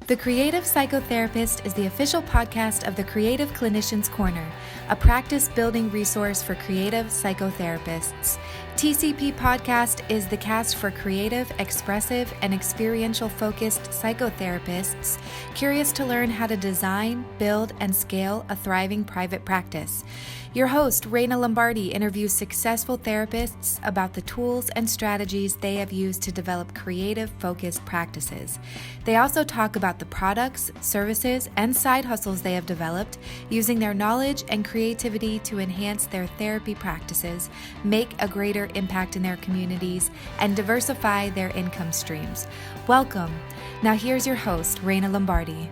The Creative Psychotherapist is the official podcast of the Creative Clinicians Corner, a practice-building resource for creative psychotherapists. TCP Podcast is the cast for creative, expressive, and experiential-focused psychotherapists curious to learn how to design, build, and scale a thriving private practice. Your host, Raina Lombardi, interviews successful therapists about the tools and strategies they have used to develop creative-focused practices. They also talk about the products, services, and side hustles they have developed using their knowledge and creativity to enhance their therapy practices, make a greater impact in their communities, and diversify their income streams. Welcome. Now here's your host, Raina Lombardi.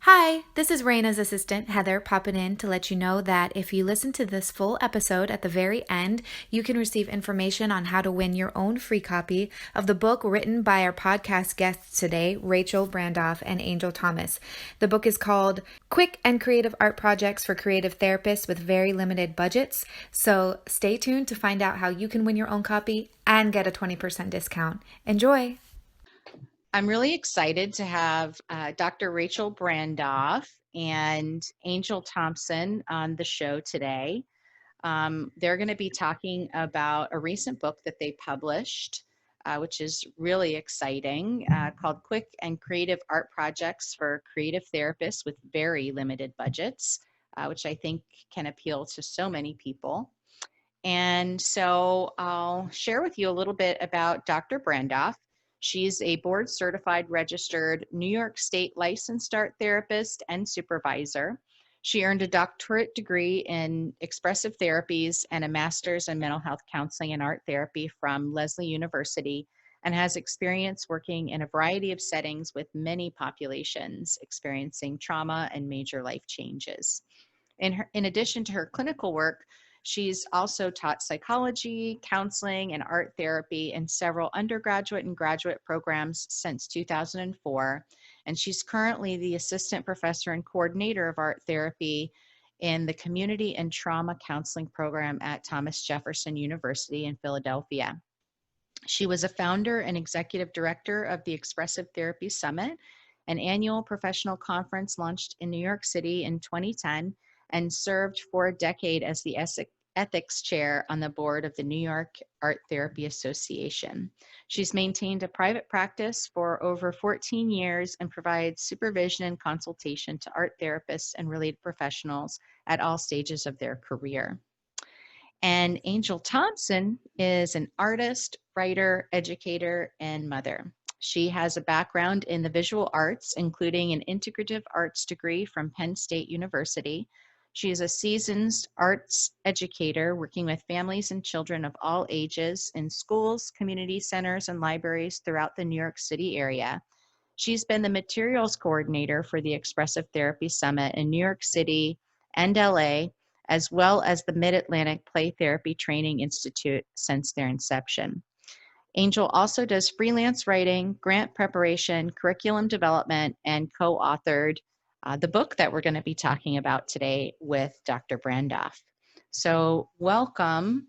Hi, this is Raina's assistant, Heather, popping in to let you know that if you listen to this full episode at the very end, you can receive information on how to win your own free copy of the book written by our podcast guests today, Rachel Brandoff and Angel Thomas. The book is called Quick and Creative Art Projects for Creative Therapists with Very Limited Budgets. So stay tuned to find out how you can win your own copy and get a 20% discount. Enjoy! I'm really excited to have Dr. Rachel Brandoff and Angel Thompson on the show today. They're going to be talking about a recent book that they published, which is really exciting, called Quick and Creative Art Projects for Creative Therapists with Very Limited Budgets, which I think can appeal to so many people. And so I'll share with you a little bit about Dr. Brandoff. She's a board-certified, registered New York State licensed art therapist and supervisor. She earned a doctorate degree in expressive therapies and a master's in mental health counseling and art therapy from Lesley University, and has experience working in a variety of settings with many populations experiencing trauma and major life changes. In addition to her clinical work, she's also taught psychology, counseling, and art therapy in several undergraduate and graduate programs since 2004. And she's currently the assistant professor and coordinator of art therapy in the Community and Trauma Counseling program at Thomas Jefferson University in Philadelphia. She was a founder and executive director of the Expressive Therapy Summit, an annual professional conference launched in New York City in 2010, and served for a decade as the ethics chair on the board of the New York Art Therapy Association. She's maintained a private practice for over 14 years and provides supervision and consultation to art therapists and related professionals at all stages of their career. And Angel Thompson is an artist, writer, educator, and mother. She has a background in the visual arts, including an integrative arts degree from Penn State University. She is a seasoned arts educator working with families and children of all ages in schools, community centers, and libraries throughout the New York City area. She's been the materials coordinator for the Expressive Therapy Summit in New York City and LA, as well as the Mid-Atlantic Play Therapy Training Institute since their inception. Angel also does freelance writing, grant preparation, curriculum development, and co-authored the book that we're going to be talking about today with Dr. Brandoff. So welcome.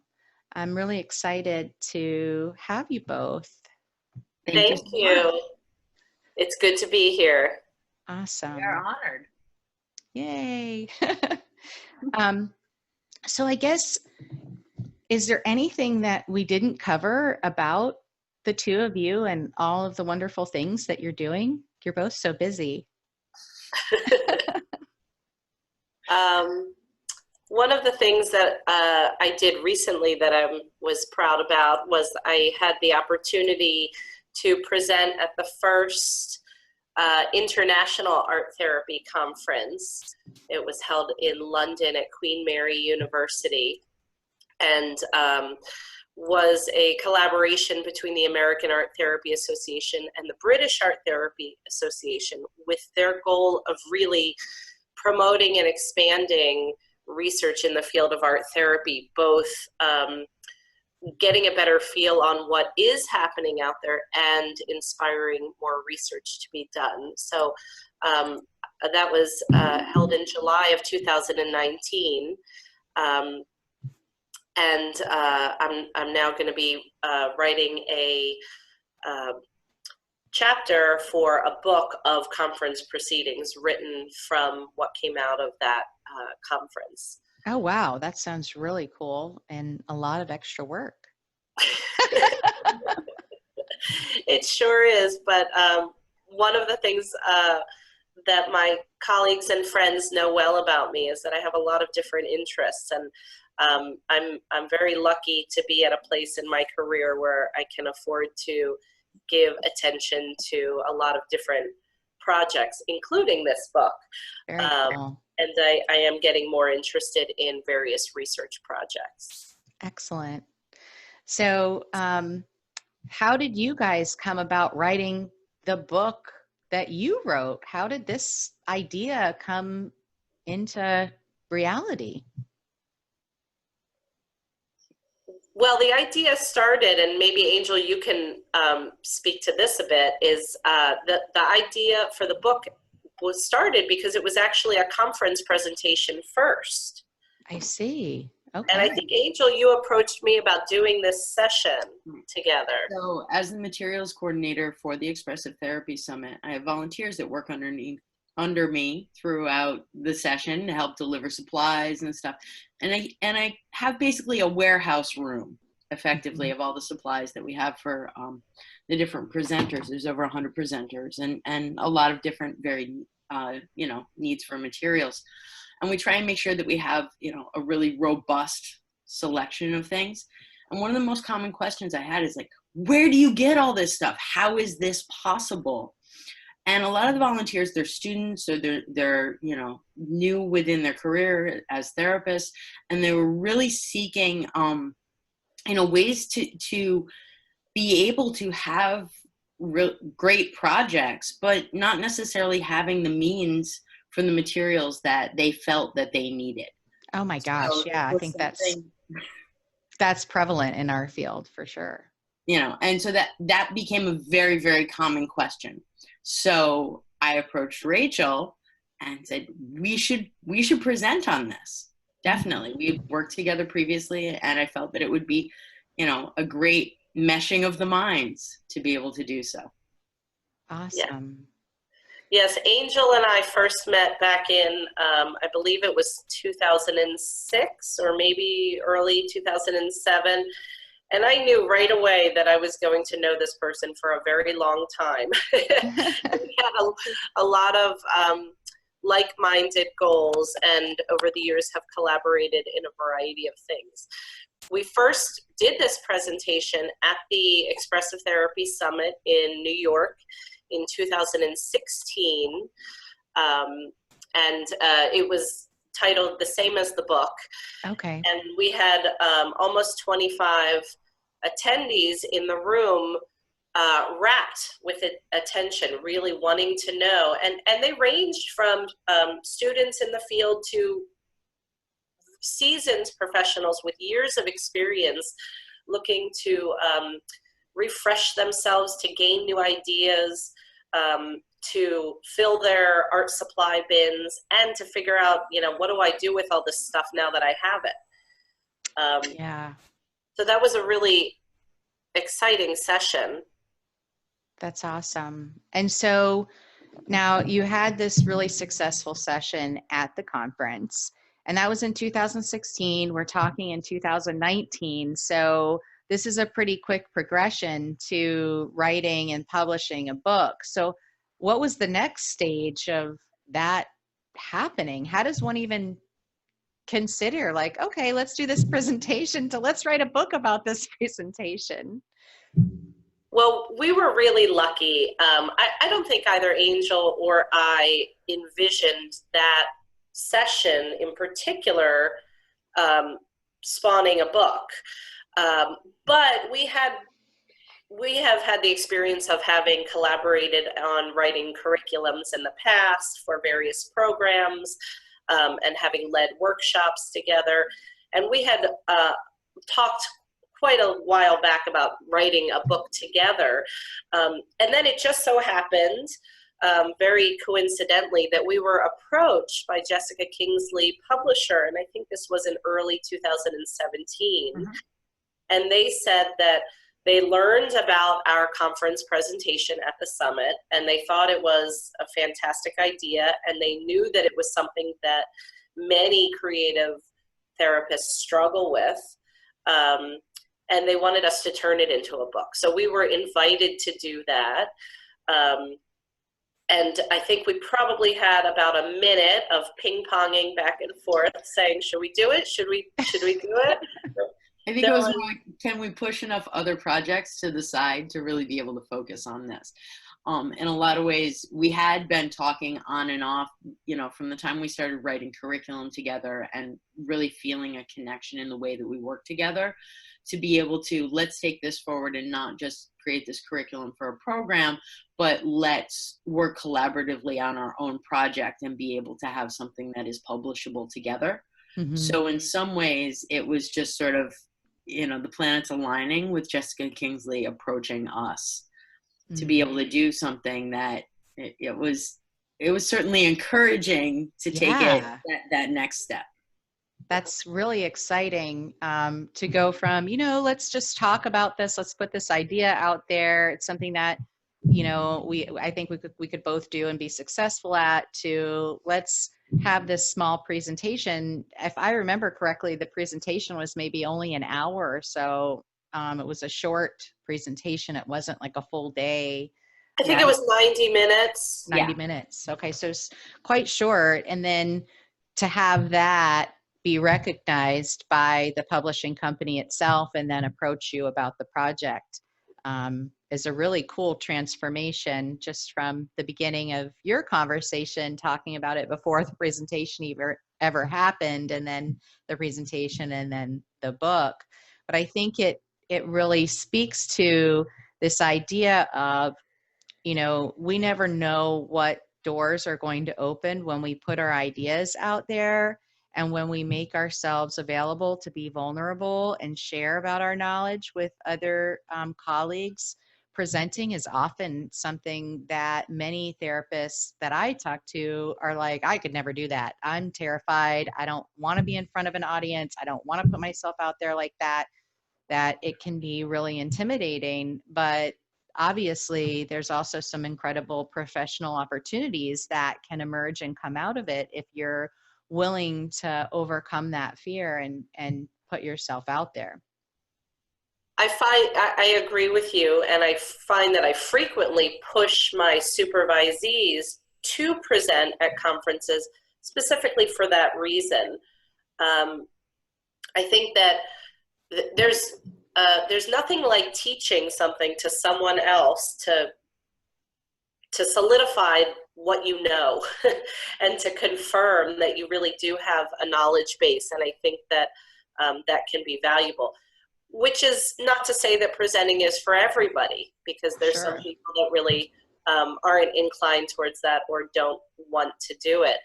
I'm really excited to have you both. Thank you. It's good to be here. Awesome. We are honored. Yay. So I guess, is there anything that we didn't cover about the two of you and all of the wonderful things that you're doing? You're both so busy. One of the things that I did recently that I was proud about was I had the opportunity to present at the first International Art Therapy Conference. It was held in London at Queen Mary University, and was a collaboration between the American Art Therapy Association and the British Art Therapy Association, with their goal of really promoting and expanding research in the field of art therapy, both getting a better feel on what is happening out there and inspiring more research to be done. So that was held in July of 2019. And I'm now going to be writing a chapter for a book of conference proceedings written from what came out of that conference. Oh, wow. That sounds really cool and a lot of extra work. It sure is, but one of the things that my colleagues and friends know well about me is that I have a lot of different interests, and I'm very lucky to be at a place in my career where I can afford to give attention to a lot of different projects, including this book. Very cool. And I am getting more interested in various research projects. Excellent. So, how did you guys come about writing the book that you wrote? How did this idea come into reality? Well, the idea started, and maybe Angel, you can speak to this a bit, is the idea for the book was started because it was actually a conference presentation first. I see. Okay. And I think, Angel, you approached me about doing this session together. So as the materials coordinator for the Expressive Therapy Summit, I have volunteers that work under me throughout the session to help deliver supplies and stuff. And I have basically a warehouse room, effectively, of all the supplies that we have for the different presenters. There's over 100 presenters and a lot of different varied, needs for materials. And we try and make sure that we have, a really robust selection of things. And one of the most common questions I had is like, where do you get all this stuff? How is this possible? And a lot of the volunteers, they're students, or they're new within their career as therapists, and they were really seeking, ways to be able to have great projects, but not necessarily having the means from the materials that they felt that they needed. Oh my gosh. So, yeah. I think that's prevalent in our field for sure. And so that became a very, very common question. So I approached Rachel and said, we should present on this. Definitely. We've worked together previously, and I felt that it would be, a great meshing of the minds to be able to do so. Awesome. Yeah. Yes, Angel and I first met back in, I believe it was 2006 or maybe early 2007. And I knew right away that I was going to know this person for a very long time. We had a lot of like-minded goals, and over the years have collaborated in a variety of things. We first did this presentation at the Expressive Therapy Summit in New York in 2016, and it was titled the same as the book. Okay. And we had almost 25 attendees in the room, rapt with attention, really wanting to know. And they ranged from students in the field to seasoned professionals with years of experience looking to refresh themselves, to gain new ideas, to fill their art supply bins, and to figure out, what do I do with all this stuff now that I have it? Yeah. So that was a really exciting session. That's awesome. And so now you had this really successful session at the conference, and that was in 2016. We're talking in 2019. So this is a pretty quick progression to writing and publishing a book. So what was the next stage of that happening? How does one even consider, like, okay, let's do this presentation, to let's write a book about this presentation? Well, we were really lucky. I don't think either Angel or I envisioned that session in particular spawning a book. But we have had the experience of having collaborated on writing curriculums in the past for various programs, and having led workshops together. And we had talked quite a while back about writing a book together. And then it just so happened, very coincidentally, that we were approached by Jessica Kingsley, publisher, and I think this was in early 2017. Mm-hmm. And they said that They learned about our conference presentation at the summit, and they thought it was a fantastic idea, and they knew that it was something that many creative therapists struggle with, and they wanted us to turn it into a book. So we were invited to do that. And I think we probably had about a minute of ping-ponging back and forth saying, should we do it? Should we do it? I think it was more like, can we push enough other projects to the side to really be able to focus on this? In a lot of ways, we had been talking on and off, from the time we started writing curriculum together and really feeling a connection in the way that we work together, to be able to, let's take this forward and not just create this curriculum for a program, but let's work collaboratively on our own project and be able to have something that is publishable together. Mm-hmm. So in some ways, it was just sort of, the planets aligning with Jessica Kingsley approaching us to be able to do something that it was certainly encouraging to take it that next step. That's really exciting, to go from, let's just talk about this. Let's put this idea out there. It's something that, I think we could both do and be successful at, to let's have this small presentation. If I remember correctly, the presentation was maybe only an hour or so. It was a short presentation. It wasn't like a full day. I think it was 90 minutes. 90 minutes. Okay. So it's quite short. And then to have that be recognized by the publishing company itself and then approach you about the project is a really cool transformation, just from the beginning of your conversation, talking about it before the presentation ever happened, and then the presentation and then the book. But I think it really speaks to this idea of, we never know what doors are going to open when we put our ideas out there, and when we make ourselves available to be vulnerable and share about our knowledge with other colleagues. Presenting is often something that many therapists that I talk to are like, I could never do that. I'm terrified. I don't want to be in front of an audience. I don't want to put myself out there like that it can be really intimidating. But obviously, there's also some incredible professional opportunities that can emerge and come out of it if you're willing to overcome that fear and put yourself out there. I agree with you, and I find that I frequently push my supervisees to present at conferences specifically for that reason. I think that there's nothing like teaching something to someone else to solidify what you know and to confirm that you really do have a knowledge base. And I think that that can be valuable, which is not to say that presenting is for everybody, because there's some people that really aren't inclined towards that or don't want to do it.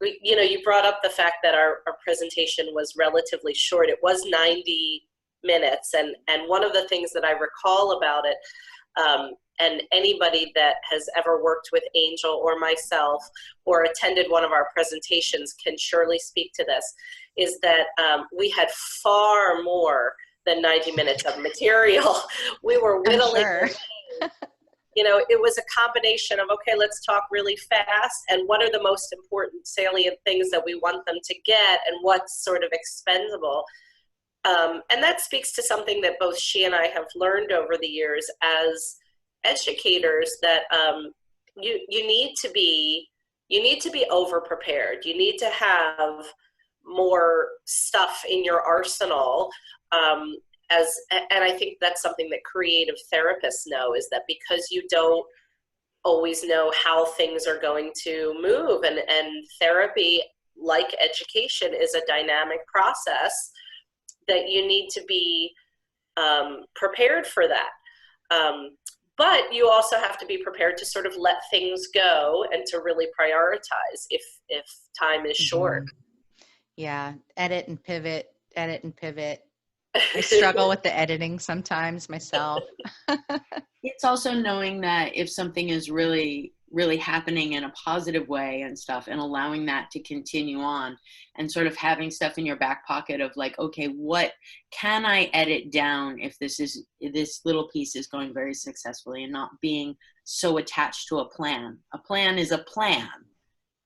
You brought up the fact that our presentation was relatively short. It was 90 minutes. And one of the things that I recall about it, and anybody that has ever worked with Angel or myself or attended one of our presentations can surely speak to this, is that we had far more than 90 minutes of material. We were whittling. It was a combination of, okay, let's talk really fast, and what are the most important salient things that we want them to get, and what's sort of expendable. And that speaks to something that both she and I have learned over the years as educators, that you need to be over prepared. You need to have more stuff in your arsenal. And I think that's something that creative therapists know, is that because you don't always know how things are going to move, and therapy, like education, is a dynamic process, that you need to be prepared for that. But you also have to be prepared to sort of let things go and to really prioritize if time is short. Yeah, edit and pivot. I struggle with the editing sometimes myself. It's also knowing that if something is really, really happening in a positive way and stuff, and allowing that to continue on, and sort of having stuff in your back pocket of like, okay, what can I edit down if this little piece is going very successfully, and not being so attached to a plan. A plan is a plan.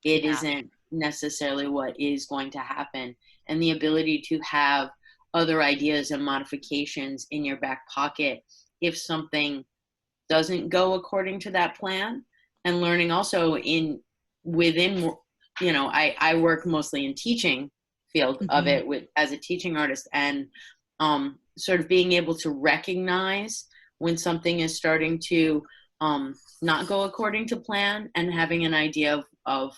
It isn't necessarily what is going to happen. And the ability to have other ideas and modifications in your back pocket if something doesn't go according to that plan. And learning also within, you know, I work mostly in teaching field of it as a teaching artist, and sort of being able to recognize when something is starting to not go according to plan, and having an idea of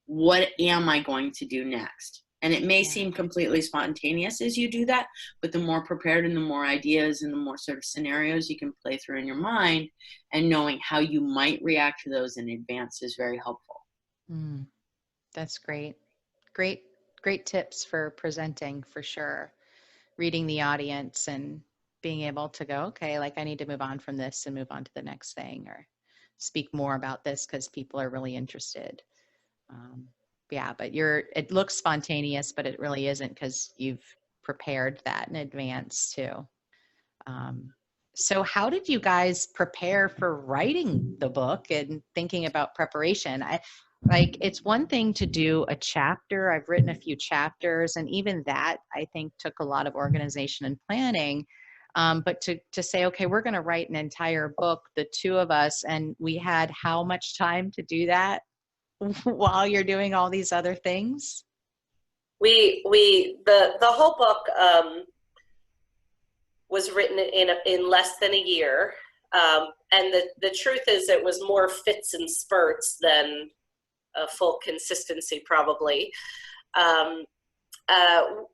what am I going to do next. And it may seem completely spontaneous as you do that, but the more prepared and the more ideas and the more sort of scenarios you can play through in your mind, and knowing how you might react to those in advance is very helpful. That's great. Great tips for presenting, for sure. Reading the audience and being able to go, okay, like I need to move on from this and move on to the next thing, or speak more about this because people are really interested. But it looks spontaneous, but it really isn't, because you've prepared that in advance too. So how did you guys prepare for writing the book and thinking about preparation? It's one thing to do a chapter. I've written a few chapters, and even that I think took a lot of organization and planning. But to say, okay, we're going to write an entire book, the two of us, and we had how much time to do that while you're doing all these other things? The whole book was written in less than a year, and the truth is it was more fits and spurts than a full consistency, probably.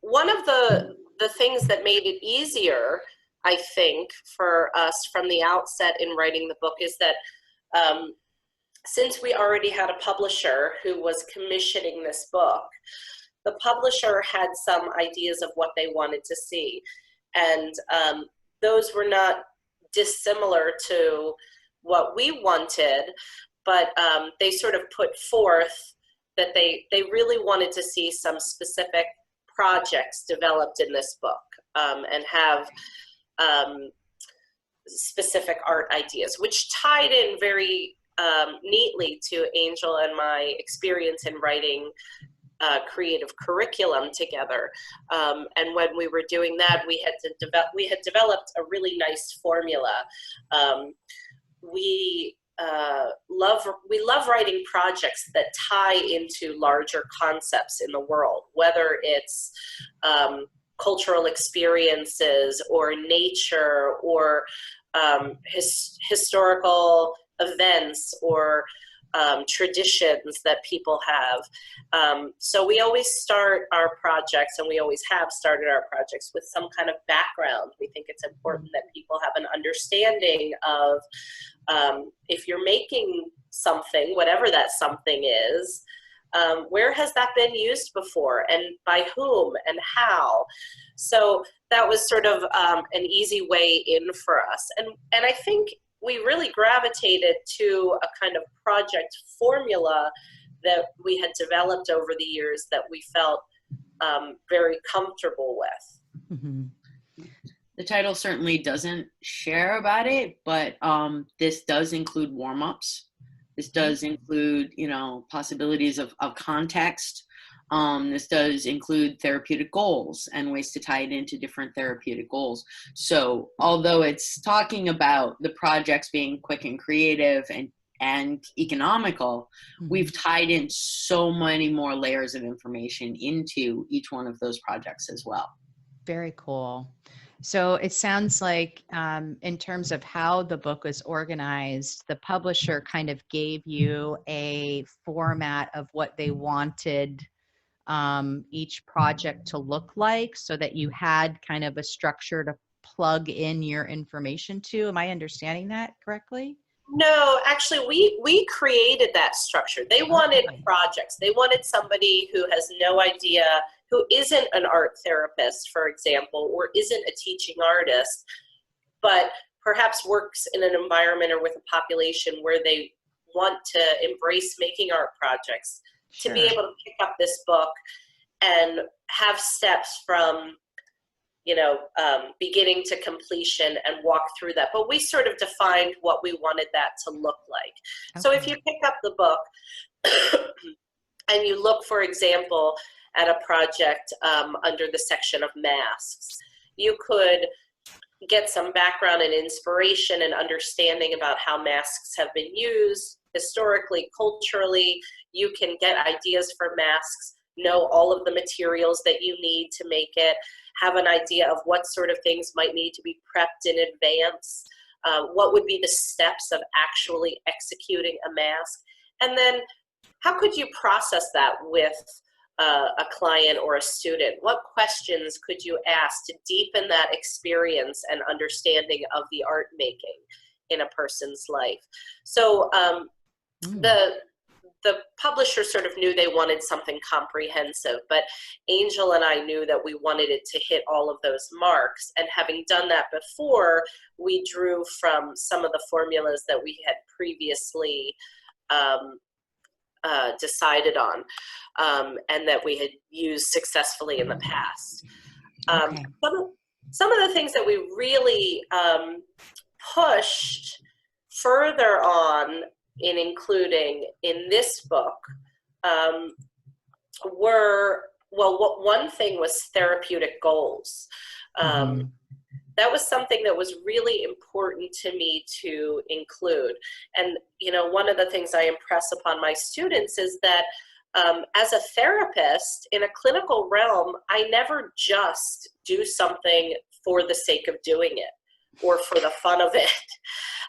One of the things that made it easier, I think, for us from the outset in writing the book is that since we already had a publisher who was commissioning this book, the publisher had some ideas of what they wanted to see. And those were not dissimilar to what we wanted, but they sort of put forth that they really wanted to see some specific projects developed in this book, and have specific art ideas, which tied in very neatly to Angel and my experience in writing creative curriculum together. And when we were doing that, we had developed a really nice formula. We love writing projects that tie into larger concepts in the world, whether it's cultural experiences or nature or historical events or traditions that people have. So we always start our projects, and we always have started our projects, with some kind of background. We think it's important that people have an understanding of if you're making something, whatever that something is, where has that been used before, and by whom and how? So that was sort of an easy way in for us. And I think we really gravitated to a kind of project formula that we had developed over the years that we felt very comfortable with. Mm-hmm. The title certainly doesn't share about it, but this does include warm-ups. This does include, possibilities of context. This does include therapeutic goals and ways to tie it into different therapeutic goals. So although it's talking about the projects being quick and creative and economical, we've tied in so many more layers of information into each one of those projects as well. Very cool. So it sounds like in terms of how the book was organized, the publisher kind of gave you a format of what they wanted each project to look like, so that you had kind of a structure to plug in your information to. Am I understanding that correctly? No, actually, we created that structure. They wanted projects. They wanted somebody who has no idea, who isn't an art therapist, for example, or isn't a teaching artist, but perhaps works in an environment or with a population where they want to embrace making art projects Sure. to be able to pick up this book and have steps from, beginning to completion and walk through that. But we sort of defined what we wanted that to look like. Okay. So if you pick up the book and you look, for example, at a project under the section of masks, you could get some background and inspiration and understanding about how masks have been used historically, culturally. You can get ideas for masks, know all of the materials that you need to make it, have an idea of what sort of things might need to be prepped in advance, what would be the steps of actually executing a mask, and then how could you process that with a client or a student? What questions could you ask to deepen that experience and understanding of the art making in a person's life? So the publisher sort of knew they wanted something comprehensive, but Angel and I knew that we wanted it to hit all of those marks. And having done that before, we drew from some of the formulas that we had previously decided on and that we had used successfully in the past. Okay. Some of the things that we really pushed further on in including in this book one thing was therapeutic goals. That was something that was really important to me to include. And, one of the things I impress upon my students is that as a therapist in a clinical realm, I never just do something for the sake of doing it or for the fun of it.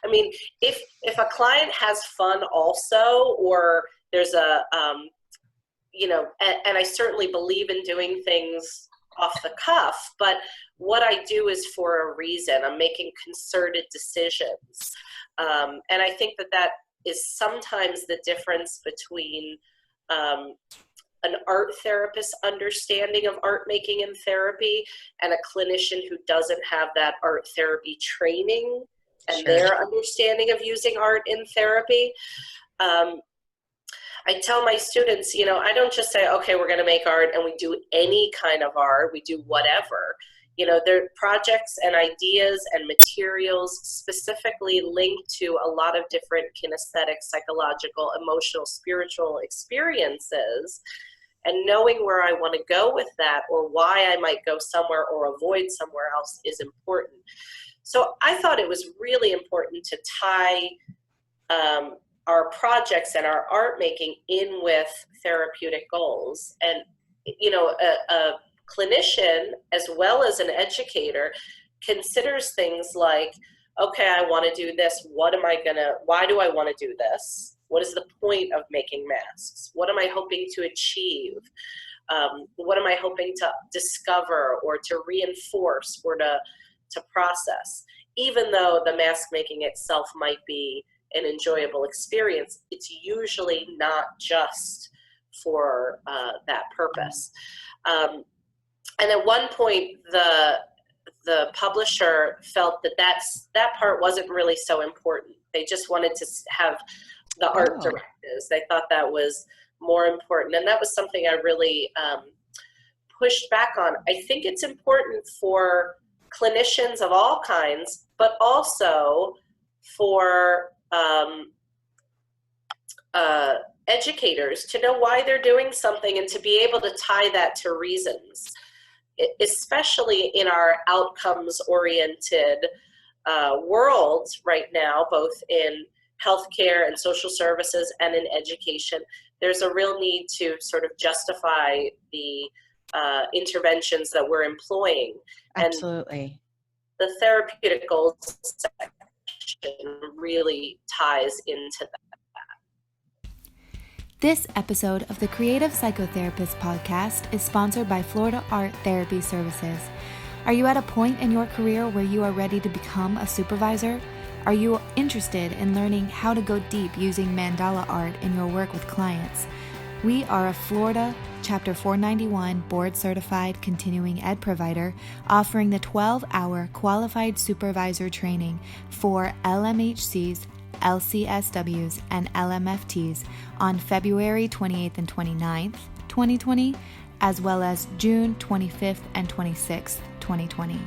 I mean, if a client has fun also, or there's and I certainly believe in doing things off the cuff, but what I do is for a reason. I'm making concerted decisions. And I think that is sometimes the difference between an art therapist's understanding of art making and therapy and a clinician who doesn't have that art therapy training and Sure. their understanding of using art in therapy. I tell my students, I don't just say, okay, we're going to make art and we do any kind of art, we do whatever. There are projects and ideas and materials specifically linked to a lot of different kinesthetic, psychological, emotional, spiritual experiences. And knowing where I want to go with that or why I might go somewhere or avoid somewhere else is important. So I thought it was really important to tie our projects and our art making in with therapeutic goals. And, a clinician as well as an educator considers things like, okay, I want to do this. Why do I want to do this? What is the point of making masks? What am I hoping to achieve? What am I hoping to discover or to reinforce or to process? Even though the mask making itself might be an enjoyable experience, it's usually not just for that purpose. And at one point, the publisher felt that part wasn't really so important. They just wanted to have the art directives. They thought that was more important. And that was something I really pushed back on. I think it's important for clinicians of all kinds, but also for educators to know why they're doing something and to be able to tie that to reasons, especially in our outcomes-oriented world right now, both in healthcare and social services and in education. There's a real need to sort of justify the interventions that we're employing. Absolutely. And the therapeutic goals section really ties into that. This episode of the Creative Psychotherapist podcast is sponsored by Florida Art Therapy Services. Are you at a point in your career where you are ready to become a supervisor? Are you interested in learning how to go deep using mandala art in your work with clients? We are a Florida Chapter 491 board-certified continuing ed provider offering the 12-hour qualified supervisor training for LMHCs, LCSWs and LMFTs on February 28th and 29th, 2020, as well as June 25th and 26th, 2020.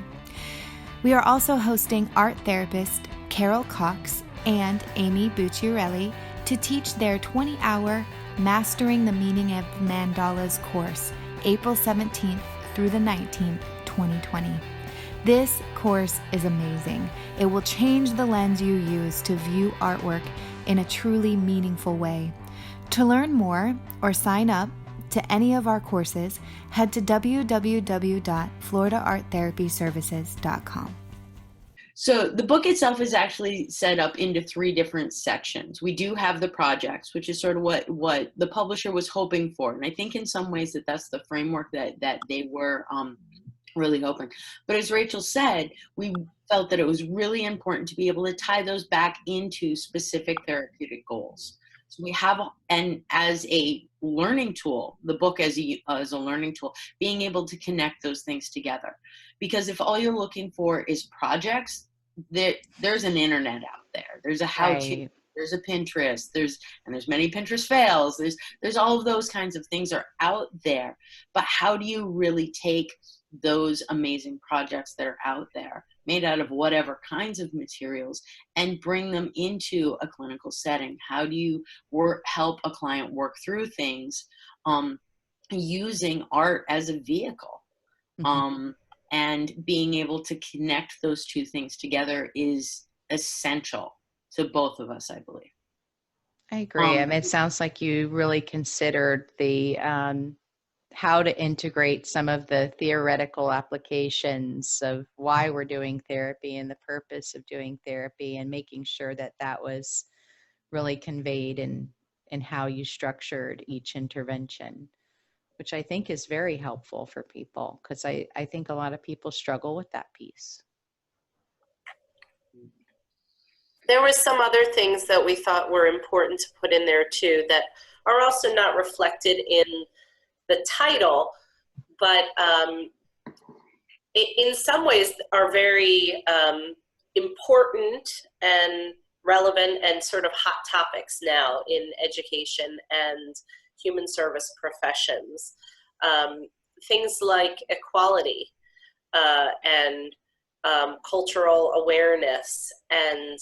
We are also hosting art therapist Carol Cox and Amy Bucciarelli to teach their 20-hour Mastering the Meaning of Mandalas course, April 17th through the 19th, 2020. This course is amazing. It will change the lens you use to view artwork in a truly meaningful way. To learn more or sign up to any of our courses, head to www.floridaarttherapyservices.com. So the book itself is actually set up into 3 different sections. We do have the projects, which is sort of what the publisher was hoping for. And I think in some ways that's the framework that they were really hoping. But as Rachel said, we felt that it was really important to be able to tie those back into specific therapeutic goals. So we have, and as a learning tool, the book as a learning tool, being able to connect those things together. Because if all you're looking for is projects, there's an internet out there. There's a how-to, Right. there's a Pinterest, there's many Pinterest fails. There's all of those kinds of things are out there. But how do you really take those amazing projects that are out there, made out of whatever kinds of materials, and bring them into a clinical setting? How do you help a client work through things using art as a vehicle? Mm-hmm. And being able to connect those 2 things together is essential to both of us, I believe. I agree. I mean, it sounds like you really considered the how to integrate some of the theoretical applications of why we're doing therapy and the purpose of doing therapy, and making sure that that was really conveyed in how you structured each intervention, which I think is very helpful for people, because I think a lot of people struggle with that piece. There were some other things that we thought were important to put in there too that are also not reflected in the title, but in some ways are very important and relevant and sort of hot topics now in education and human service professions. Things like equality and cultural awareness and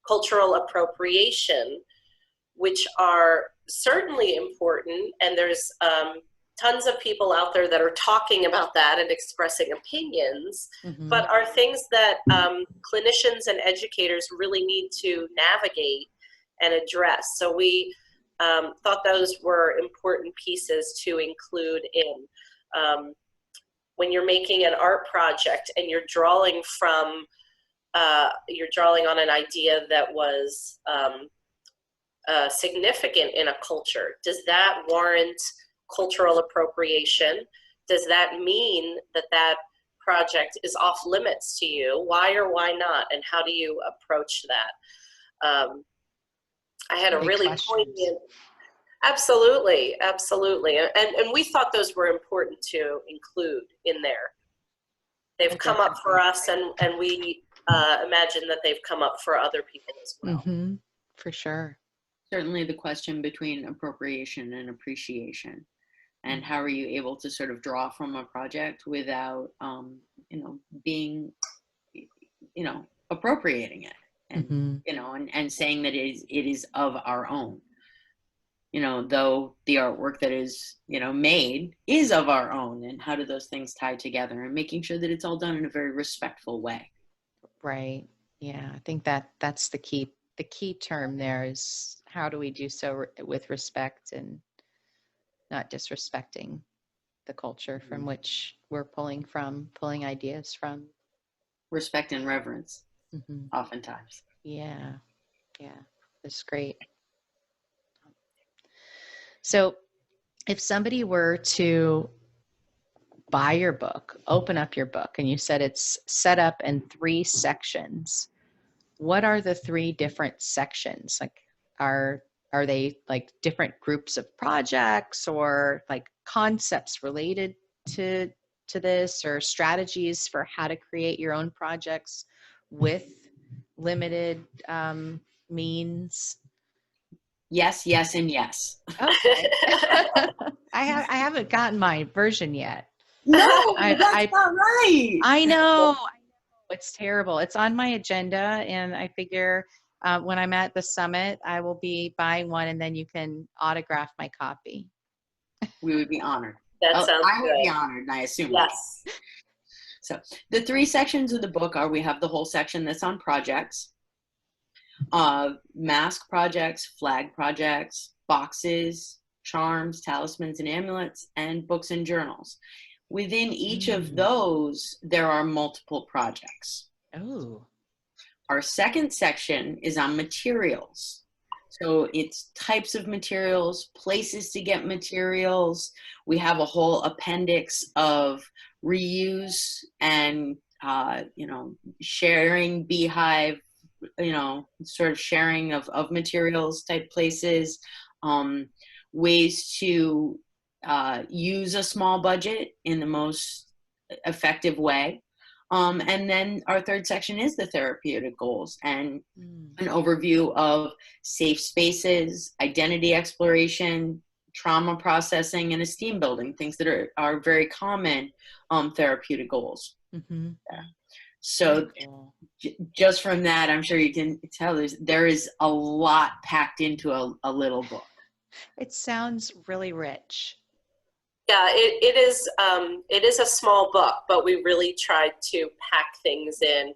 cultural appropriation, which are certainly important, and there's tons of people out there that are talking about that and expressing opinions, Mm-hmm. but are things that clinicians and educators really need to navigate and address. So we thought those were important pieces to include in. When you're making an art project and you're drawing on an idea that was significant in a culture, does that warrant cultural appropriation? Does that mean that project is off limits to you? Why or why not? And how do you approach that? I had a Big really questions. poignant, absolutely. And we thought those were important to include in there. They've come up for us, and we imagine that they've come up for other people as well. Mm-hmm. For sure. Certainly the question between appropriation and appreciation, and how are you able to sort of draw from a project without, being, appropriating it, and, Mm-hmm. and saying that it is of our own, though the artwork that is, made is of our own, and how do those things tie together, and making sure that it's all done in a very respectful way. Right. Yeah. I think that's the key. The key term there is, how do we do so with respect and not disrespecting the culture from which we're pulling ideas from. Respect and reverence, Mm-hmm. oftentimes. Yeah. That's great. So if somebody were to buy your book, open up your book, and you said it's set up in 3 sections, what are the 3 different sections? Like, are they like different groups of projects, or like concepts related to this, or strategies for how to create your own projects with limited means? Yes, yes, and yes. Okay. I haven't gotten my version yet. No, that's not right. I know. It's terrible. It's on my agenda, and I figure when I'm at the summit, I will be buying one, and then you can autograph my copy. We would be honored. That sounds I would good. be honored, and I assume. Yes. So the 3 sections of the book are, we have the whole section that's on projects, mask projects, flag projects, boxes, charms, talismans, and amulets, and books and journals. Within each of those, there are multiple projects. Oh. Our second section is on materials. So it's types of materials, places to get materials. We have a whole appendix of reuse and, sharing, beehive, sort of sharing of materials type places, ways to use a small budget in the most effective way. And then our third section is the therapeutic goals and an overview of safe spaces, identity exploration, trauma processing, and esteem building, things that are very common therapeutic goals. Mm-hmm. Yeah. So just from that, I'm sure you can tell there is a lot packed into a little book. It sounds really rich. Yeah, it is a small book, but we really tried to pack things in.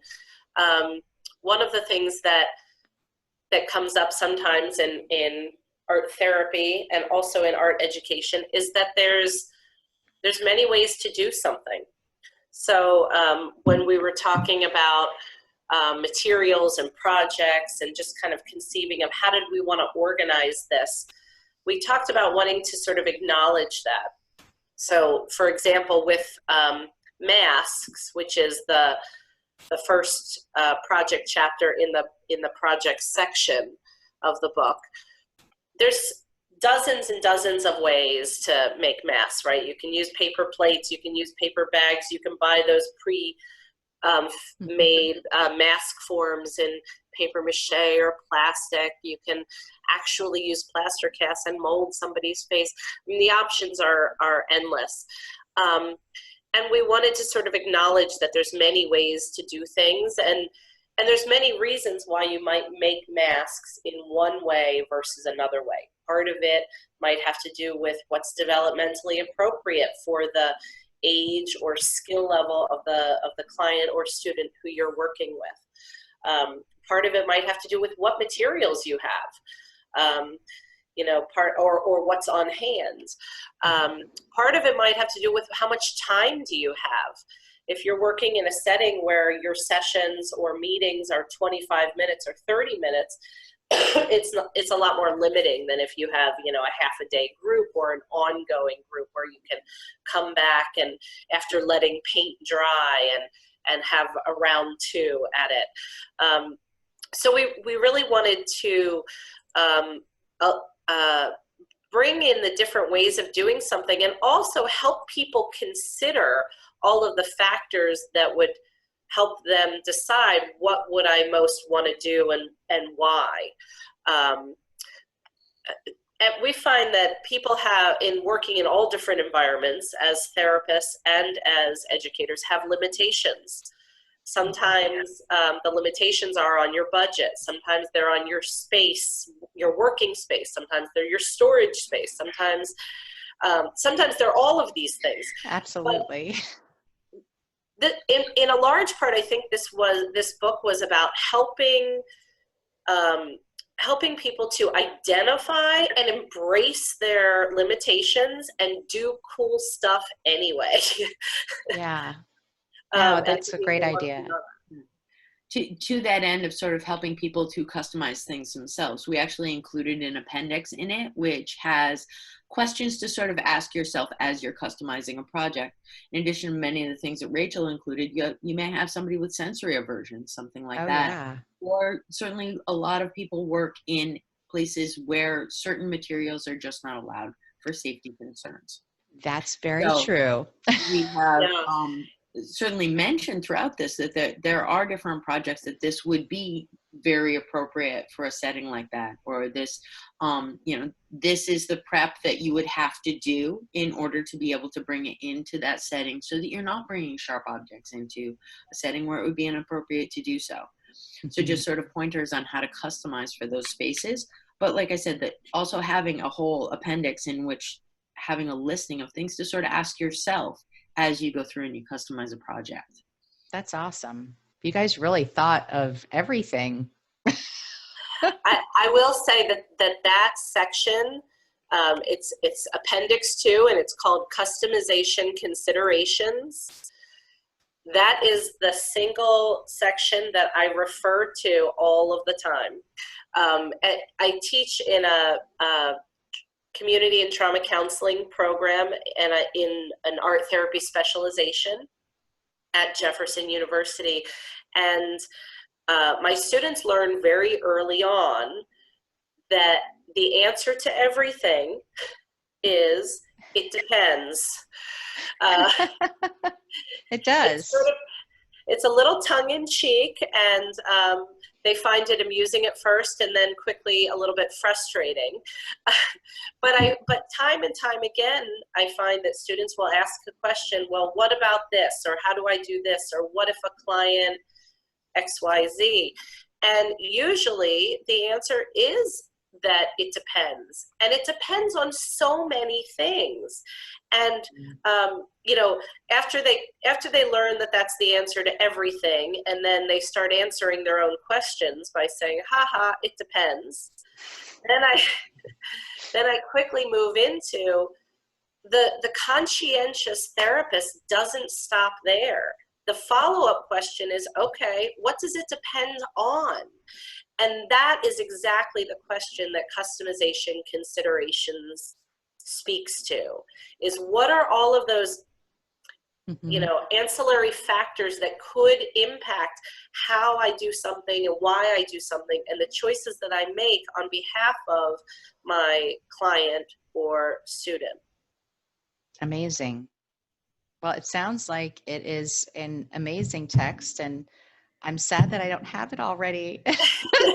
One of the things that comes up sometimes in art therapy and also in art education is that there's many ways to do something. So when we were talking about materials and projects and just kind of conceiving of how did we want to organize this, we talked about wanting to sort of acknowledge that. So, for example, with masks, which is the first project chapter in the project section of the book, there's dozens and dozens of ways to make masks, right? You can use paper plates, you can use paper bags, you can buy those made mask forms in paper mache or plastic. You can actually use plaster cast and mold somebody's face. I mean, the options are endless. And we wanted to sort of acknowledge that there's many ways to do things, and there's many reasons why you might make masks in one way versus another way. Part of it might have to do with what's developmentally appropriate for the age or skill level of the client or student who you're working with. Part of it might have to do with what materials you have, or what's on hand. Part of it might have to do with how much time do you have. If you're working in a setting where your sessions or meetings are 25 minutes or 30 minutes, it's a lot more limiting than if you have, a half a day group or an ongoing group where you can come back and after letting paint dry and have a round 2 at it. So we really wanted to bring in the different ways of doing something and also help people consider all of the factors that would help them decide what would I most want to do and why. And we find that people in working in all different environments as therapists and as educators have limitations. Sometimes the limitations are on your budget. Sometimes they're on your space, your working space. Sometimes they're your storage space. Sometimes they're all of these things. Absolutely. In a large part, I think this book was about helping people to identify and embrace their limitations and do cool stuff anyway. Yeah. No, that's a great idea. To that end of sort of helping people to customize things themselves, we actually included an appendix in it, which has questions to sort of ask yourself as you're customizing a project. In addition to many of the things that Rachel included, you may have somebody with sensory aversion, something like that. Yeah. Or certainly a lot of people work in places where certain materials are just not allowed for safety concerns. That's very true. We have certainly mention throughout this that there are different projects that this would be very appropriate for a setting like that, or this, this is the prep that you would have to do in order to be able to bring it into that setting, so that you're not bringing sharp objects into a setting where it would be inappropriate to do so. So just sort of pointers on how to customize for those spaces. But like I said, that also having a whole appendix in which having a listing of things to sort of ask yourself as you go through and you customize a project. That's awesome. You guys really thought of everything. I will say that section, it's Appendix 2, and it's called Customization Considerations. That is the single section that I refer to all of the time. I teach in a community and trauma counseling program and in an art therapy specialization at Jefferson University. And my students learn very early on that the answer to everything is, it depends. It does. It's a little tongue-in-cheek, and they find it amusing at first and then quickly a little bit frustrating. But time and time again, I find that students will ask the question, well, what about this? Or how do I do this? Or what if a client XYZ? And usually the answer is that it depends. And it depends on so many things. And, after they learn that that's the answer to everything, and then they start answering their own questions by saying, haha, it depends. Then I quickly move into the conscientious therapist doesn't stop there. The follow-up question is, okay, what does it depend on? And that is exactly the question that customization considerations speaks to, is what are all of those ancillary factors that could impact how I do something and why I do something, and the choices that I make on behalf of my client or student. Amazing. Well, it sounds like it is an amazing text, and I'm sad that I don't have it already,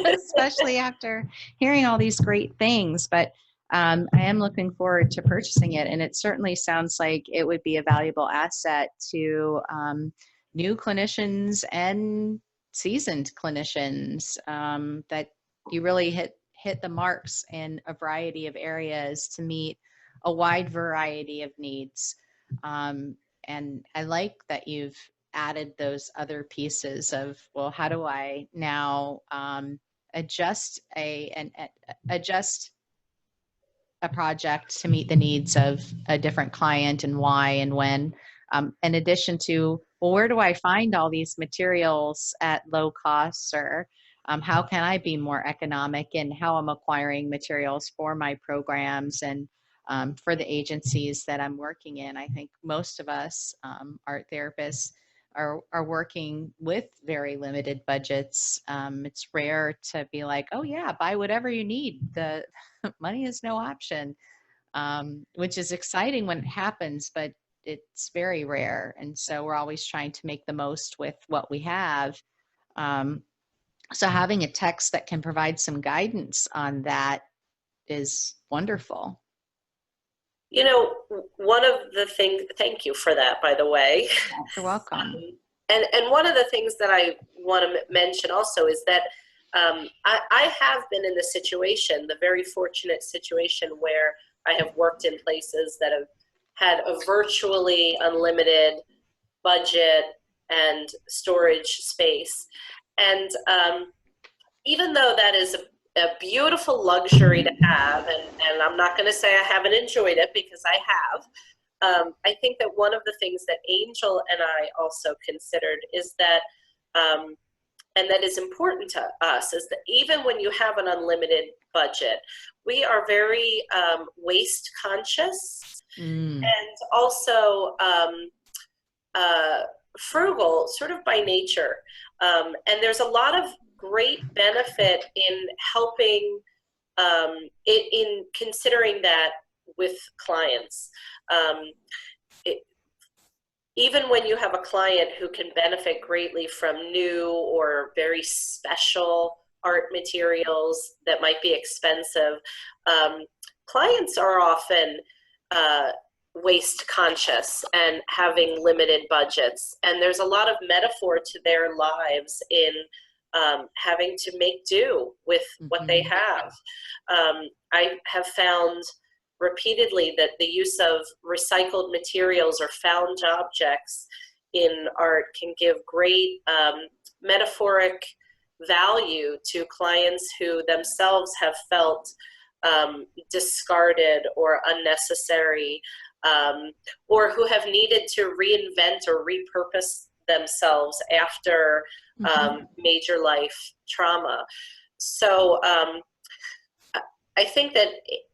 especially after hearing all these great things, but I am looking forward to purchasing it. And it certainly sounds like it would be a valuable asset to new clinicians and seasoned clinicians, that you really hit the marks in a variety of areas to meet a wide variety of needs. And I like that you've added those other pieces of, well, how do I now adjust a project to meet the needs of a different client, and why and when, in addition to, well, where do I find all these materials at low costs, or how can I be more economic in how I'm acquiring materials for my programs and for the agencies that I'm working in. I think most of us art therapists are working with very limited budgets. It's rare to be like, oh yeah, buy whatever you need. The money is no option, which is exciting when it happens, but it's very rare. And so we're always trying to make the most with what we have. So having a text that can provide some guidance on that is wonderful. One of the things, thank you for that, by the way. You're welcome. And one of the things that I want to mention also is that I have been in the situation, the very fortunate situation, where I have worked in places that have had a virtually unlimited budget and storage space. And even though that is a beautiful luxury to have, and I'm not going to say I haven't enjoyed it, because I have. I think that one of the things that Angel and I also considered is that, and that is important to us, is that even when you have an unlimited budget, we are very waste conscious and also frugal, sort of by nature. And there's a lot of great benefit in helping, in considering that with clients. even when you have a client who can benefit greatly from new or very special art materials that might be expensive, clients are often waste conscious and having limited budgets. And there's a lot of metaphor to their lives in having to make do with what they have. I have found repeatedly that the use of recycled materials or found objects in art can give great metaphoric value to clients who themselves have felt discarded or unnecessary, or who have needed to reinvent or repurpose themselves after major life trauma. So I think that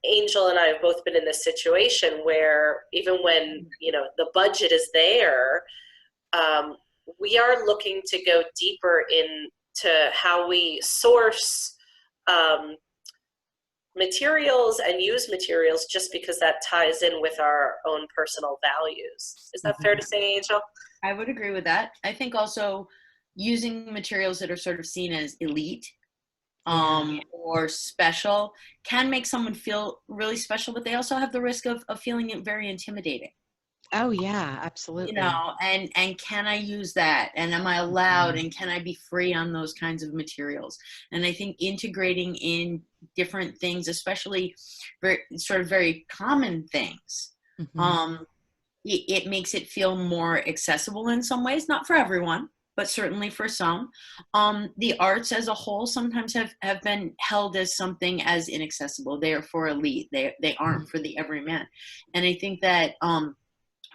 Angel and I have both been in this situation where even when, you know, the budget is there, we are looking to go deeper into how we source materials and use materials, just because that ties in with our own personal values. Is that fair to say, Angel? I would agree with that. I think also using materials that are sort of seen as elite or special can make someone feel really special, but they also have the risk of feeling it very intimidating. Oh yeah, absolutely. You know, and can I use that? And am I allowed? And can I be free on those kinds of materials? And I think integrating in different things, especially very common things, it makes it feel more accessible in some ways, not for everyone, but certainly for some. The arts as a whole sometimes have been held as something as inaccessible. They are for elite. They aren't for the everyman. And I think that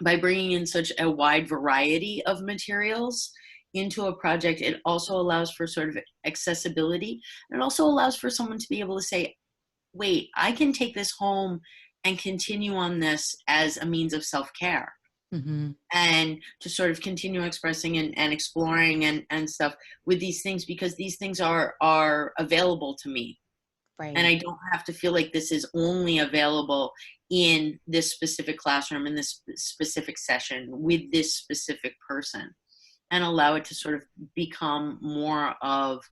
by bringing in such a wide variety of materials into a project, it also allows for sort of accessibility. And it also allows for someone to be able to say, wait, I can take this home and continue on this as a means of self-care. And to sort of continue expressing and exploring and stuff with these things, because these things are available to me. Right. And I don't have to feel like this is only available in this specific classroom, in this specific session, with this specific person, and allow it to sort of become more of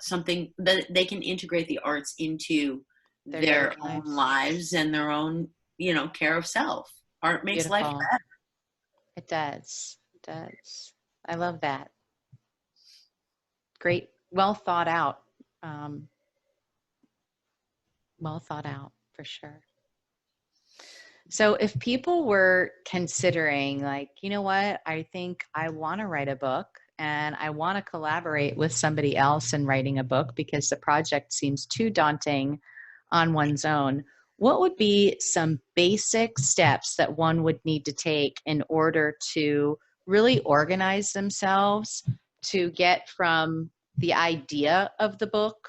something that they can integrate the arts into their own lives and their own, you know, care of self. Art makes life better. It does. It does. I love that. Great. Well thought out. Well thought out, for sure. So if people were considering, like, you know what, I think I want to write a book and I want to collaborate with somebody else in writing a book because the project seems too daunting on one's own, what would be some basic steps that one would need to take in order to really organize themselves to get from the idea of the book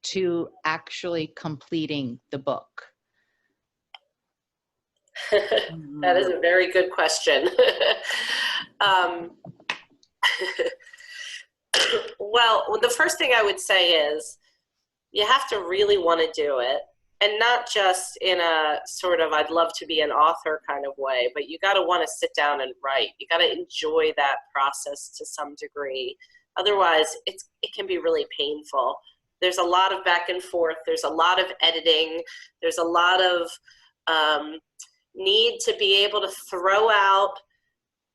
to actually completing the book? That is a very good question. Well, the first thing I would say is you have to really want to do it, and not just in a sort of I'd love to be an author kind of way, but you got to want to sit down and write. You got to enjoy that process to some degree. Otherwise, it can be really painful. There's a lot of back and forth. There's a lot of editing. There's a lot of need to be able to throw out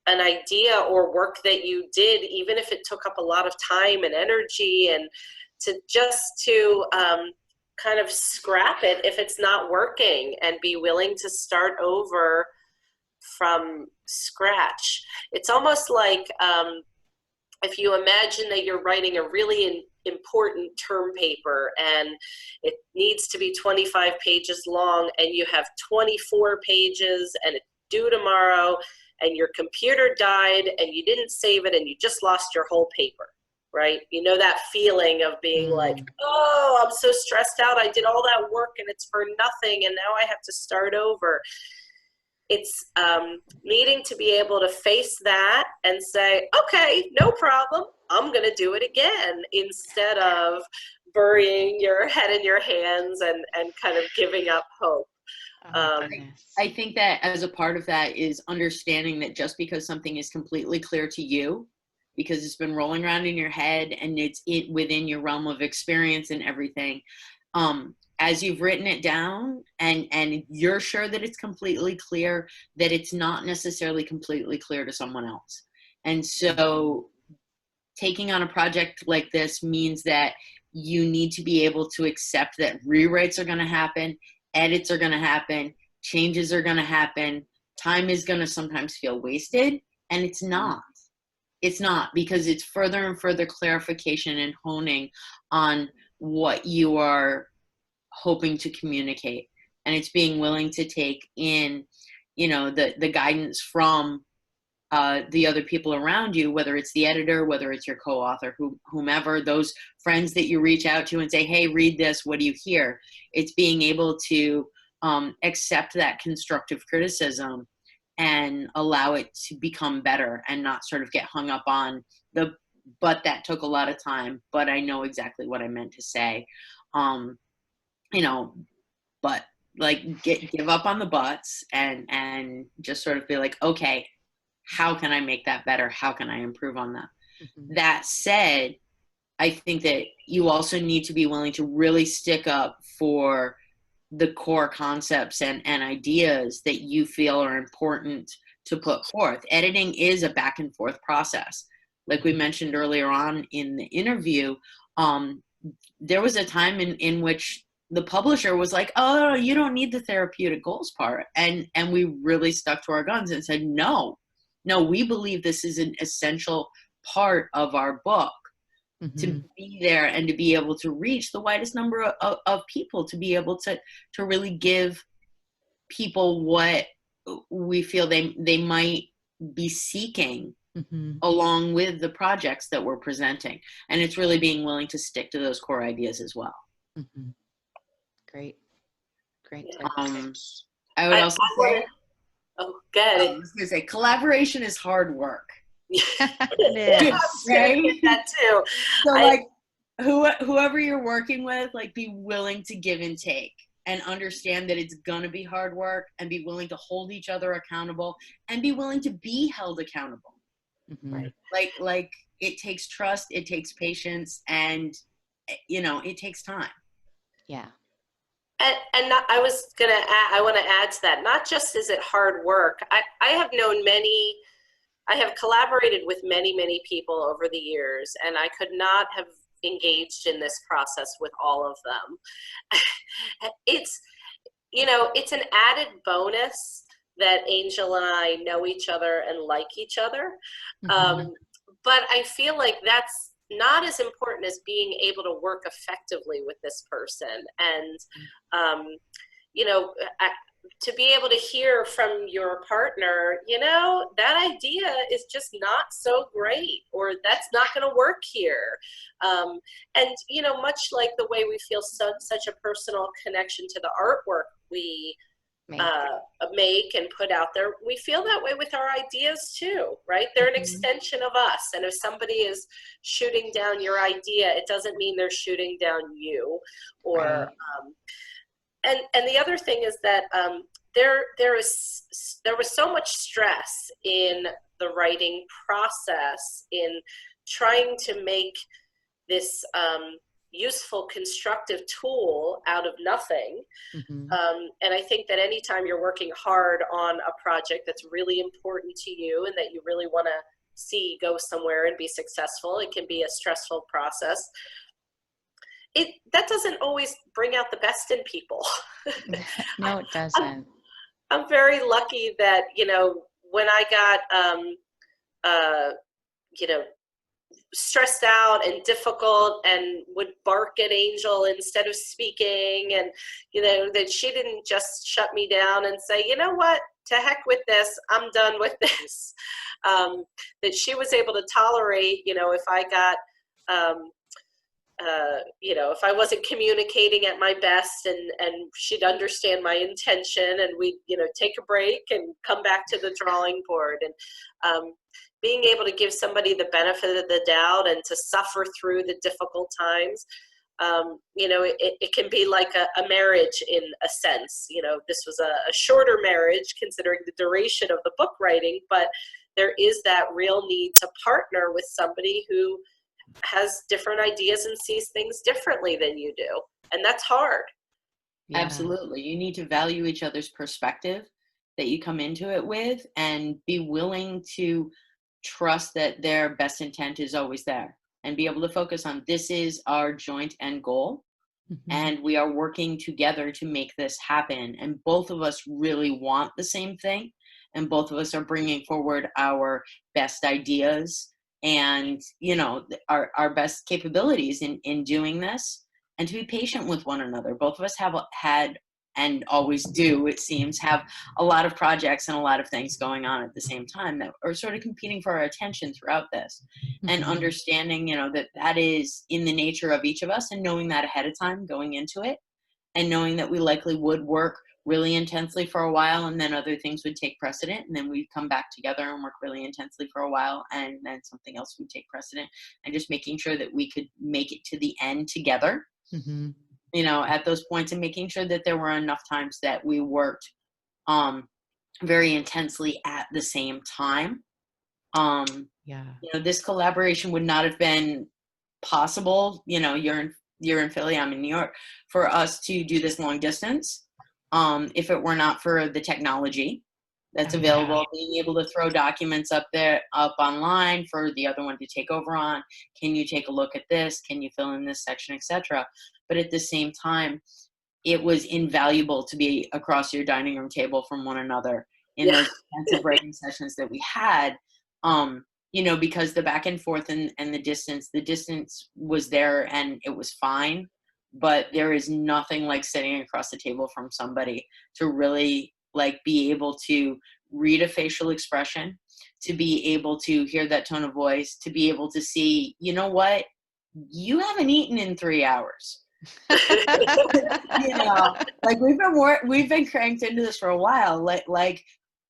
an idea or work that you did, even if it took up a lot of time and energy, and to kind of scrap it if it's not working and be willing to start over from scratch. It's almost like if you imagine that you're writing a really important term paper and it needs to be 25 pages long, and you have 24 pages and it's due tomorrow, and your computer died and you didn't save it and you just lost your whole paper, right? You know that feeling of being like, oh, I'm so stressed out. I did all that work and it's for nothing, and now I have to start over. It's needing to be able to face that and say, okay, no problem. I'm going to do it again, instead of burying your head in your hands and kind of giving up hope. Oh my goodness. I think that as a part of that is understanding that just because something is completely clear to you, because it's been rolling around in your head and it's within your realm of experience and everything, as you've written it down and you're sure that it's completely clear, that it's not necessarily completely clear to someone else. And so taking on a project like this means that you need to be able to accept that rewrites are going to happen, edits are going to happen, changes are going to happen, time is going to sometimes feel wasted, and it's not. It's not, because it's further and further clarification and honing on what you are hoping to communicate. And it's being willing to take in, the guidance from the other people around you, whether it's the editor, whether it's your co-author, whomever, those friends that you reach out to and say, hey, read this, what do you hear? It's being able to accept that constructive criticism and allow it to become better and not sort of get hung up on but that took a lot of time, but I know exactly what I meant to say. But like give up on the buts and just sort of be like, okay, how can I make that better? How can I improve on that? Mm-hmm. That said, I think that you also need to be willing to really stick up for the core concepts and ideas that you feel are important to put forth. Editing is a back and forth process. Like we mentioned earlier on in the interview, there was a time in which the publisher was like, oh, you don't need the therapeutic goals part. And we really stuck to our guns and said, no, we believe this is an essential part of our book. Mm-hmm. To be there and to be able to reach the widest number of people, to be able to really give people what we feel they might be seeking, mm-hmm. along with the projects that we're presenting. And it's really being willing to stick to those core ideas as well. Mm-hmm. Great. I would also say, good. I was going to say, collaboration is hard work. It is. Right? That too. So whoever you're working with, be willing to give and take and understand that it's going to be hard work, and be willing to hold each other accountable and be willing to be held accountable. Mm-hmm. Right. It takes trust, it takes patience, and it takes time. Yeah. And I want to add to that, not just is it hard work. I have collaborated with many, many people over the years, and I could not have engaged in this process with all of them. It's an added bonus that Angel and I know each other and like each other. Mm-hmm. But I feel like that's not as important as being able to work effectively with this person. And, to be able to hear from your partner, that idea is just not so great, or that's not going to work here. And, much like the way we feel such a personal connection to the artwork we make and put out there, we feel that way with our ideas too, right? They're an extension of us. And if somebody is shooting down your idea, it doesn't mean they're shooting down you. Or right. And the other thing is that there was so much stress in the writing process in trying to make this useful, constructive tool out of nothing. Mm-hmm. And I think that anytime you're working hard on a project that's really important to you and that you really want to see go somewhere and be successful, it can be a stressful process. That doesn't always bring out the best in people. No, it doesn't. I'm very lucky that, when I got, stressed out and difficult and would bark at Angel instead of speaking, and, that she didn't just shut me down and say, you know what, to heck with this, I'm done with this. That she was able to tolerate, if I got, if I wasn't communicating at my best, and she'd understand my intention, and we'd, take a break and come back to the drawing board. And being able to give somebody the benefit of the doubt and to suffer through the difficult times, it can be like a marriage in a sense. This was a shorter marriage considering the duration of the book writing, but there is that real need to partner with somebody who has different ideas and sees things differently than you do. And that's hard. Yeah. Absolutely. You need to value each other's perspective that you come into it with, and be willing to trust that their best intent is always there, and be able to focus on, this is our joint end goal. Mm-hmm. And we are working together to make this happen. And both of us really want the same thing. And both of us are bringing forward our best ideas and, our best capabilities in doing this, and to be patient with one another. Both of us have had, and always do, it seems, have a lot of projects and a lot of things going on at the same time that are sort of competing for our attention throughout this. Mm-hmm. And understanding, that is in the nature of each of us, and knowing that ahead of time going into it, and knowing that we likely would work really intensely for a while, and then other things would take precedent, and then we'd come back together and work really intensely for a while, and then something else would take precedent, and just making sure that we could make it to the end together. Mm-hmm. At those points, and making sure that there were enough times that we worked very intensely at the same time. This collaboration would not have been possible. You're in Philly, I'm in New York, for us to do this long distance. If it were not for the technology that's available, being able to throw documents up online for the other one to take over on. Can you take a look at this? Can you fill in this section, etc.? But at the same time, it was invaluable to be across your dining room table from one another in those intensive writing sessions that we had, because the back and forth and the distance was there, and it was fine. But there is nothing like sitting across the table from somebody to really be able to read a facial expression, to be able to hear that tone of voice, to be able to see, what, you haven't eaten in 3 hours. We've been cranked into this for a while.